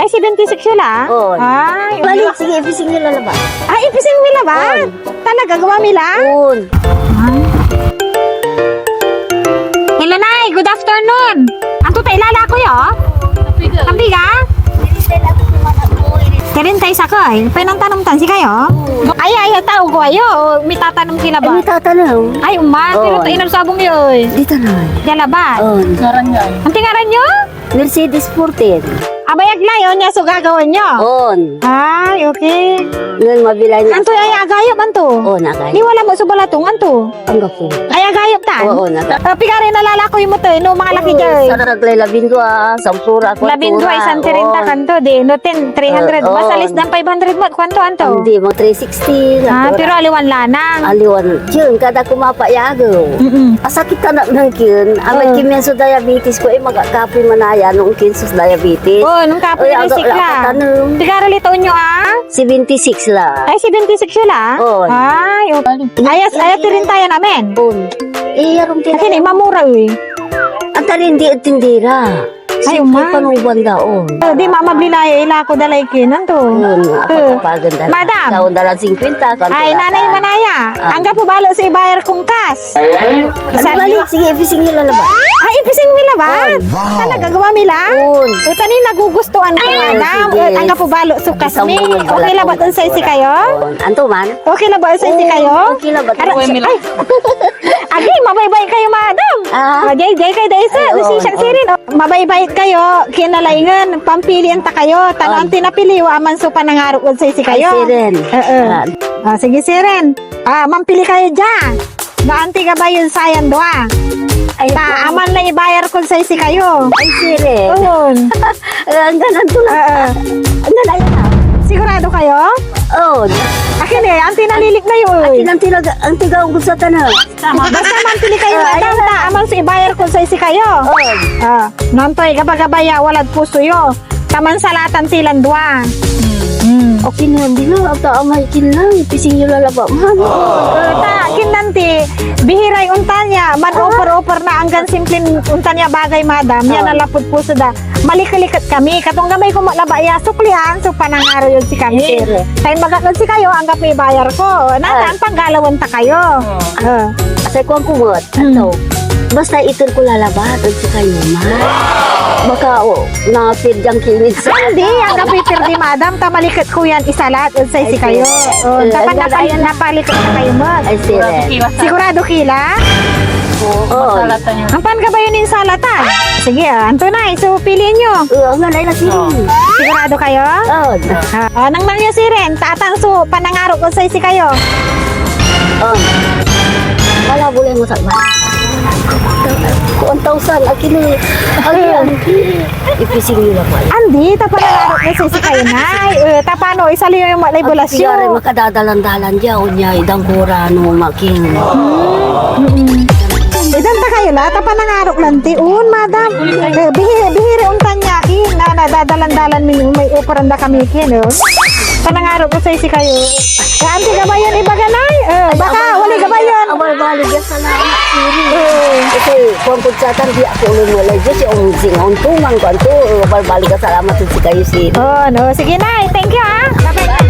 Ay, 76 sila? Oo. Ay, Balik, sige, ipising nyo lalaba. ay, ipising mila ba? Talaga, gawa mila? Un. Hello, Nay. Good afternoon. Ang tutay lala ko yo. Kampiga? Karintay sa koy. Pinantanong-tan si kayo? Ay, tao ko ayo. May tatanong sila Ay, ba? may tatanong. Ay, umma. Pero Oo. tayo sabong yun. Dito na. Dala ba? Un. Ang tingaran nyo? Mercedes 14. Abayag layo niya so gagawin nyo. On. Ay, okay. Ngayon mabilay na. Anto ay agayop anto. Oo, nakay. Ni wala mo subalatong anto. Ang gapo. Ay agayop tan. Oo, nakay. Pigari nalalakoy mo to no mga laki jay. Sana naglay labindwa, sampura, kwatura. Labindwa isang 30 kanto de no 10 300 Oo. basalis dan 500 mo kwanto anto. Hindi, mga 360. Pero aliwan lanang. Aliwan. Yun, kada kumapayagaw. Asakit ka na ng kin. Amay kimyan sa diabetes ko, magakapoy manaya nung kin sa diabetes. Oh, nung kapoy Ay, ni sikla. tanong. Pigari litaw nyo ah. 76 la. Ay 76 sila. Oo. Ay, okay. Ayas rin tayo namin. Iyarong Kasi ni mamura uy. Ang tarin di at tindira. Ay, Simple umay. panuban daon. Di mamablilay ila ko dalay kinan to. Yun, apagpagan Madam. Daon dalan 50. Ay, nanay manaya. Angga po balo sa ibayar kong kas. Ano balik? Sige, ipising nyo lalaba. Ay, ipising mila ba? Talaga gawa mila? Un. Ito ni nagugustuhan ko, madam. sige. Angga po balo sukas Isang mi. mga Okay la ba balat. sa isi kayo? Anto man? Okay la ba sa isi kayo? Okay la ba? Ay, agi, mabaybay kayo, madam. Jay kayo dahil sa Ay, oo, siyang sirin. Mabaybay kayo, kinalaingan, pampilian ta kayo. Tanong tinapili, aman so panangarap sa isi kayo. Ay, siren. Sige, siren. Mampili kayo dyan. Naanti ka ba yun sayan doa? Ay, Aman na ibayar ko sa isi kayo. ay, siren. Ayun. Ang ganan tulad. Ang ganan na. Sigurado kayo? Oh, Akin anti nalilik na yun. ang tigaw ko sa tanan. Basta mampili kayo, madam. Aman sa ibayar ko sa isi kayo. Oh, Nantoy, gabagabaya, walad puso yo. Taman salatan silang dua. okay na, hindi na. Ata amay kinang. Ipising nyo lalaba. Kinanti, bihiray untanya, man offer na anggan simpleng untanya bagay, madam. Yan ang lapod puso da. Malikalikat kami. Katong gamay ko malaba iya suklihan, so panangaro yun si kami. Sure. Tayo magatod si kayo, ang may bayar ko. Nasa ang panggalawan ta kayo. Asay ko ang kumot. Ano? Basta itur ko lalabat at sa kayo, ma. Baka, napid yung kinit sa... Hindi, ang kapipir di madam, tamalikat ko yan isalat at sa isi kayo. Tapan napalikat na kayo mo. Ay, sire. Sigurado kila? Oo. Ang pan ka ba yun yung salatan? Sige, anto na, so piliin nyo. Ang ganay na sire. Sigurado kayo? Oo. Nang nangyo siren, tatang so panangaro ko sa isi kayo. Oo. Wala boleh mo sa ba? 1,000 akin eh. Ipising nila pa. Andi, tapanangaro ko sa isi kayo na. Tapano, isali yung malay Sigari bulasyon. makadadalan-dalan dyan. Unya, idang kura no making. Idan ta kayo la, tapanangaro lang tiun, madam. Bihiri untan niya, na nadadalan-dalan may uparanda kami kin, panangaro ko sa isi kayo. Anti ka ba yun ibaganay? Baka, wali ka ba yun? Abay, balik yan sa lahat. Kasi, kung kutsatan, di ako ulit wala dyan. Si Ong Singaw, tungang ko. Abay, balik ka salamat sa kayo si... Oh, no. Sige na. Thank you, ha. Bye-bye.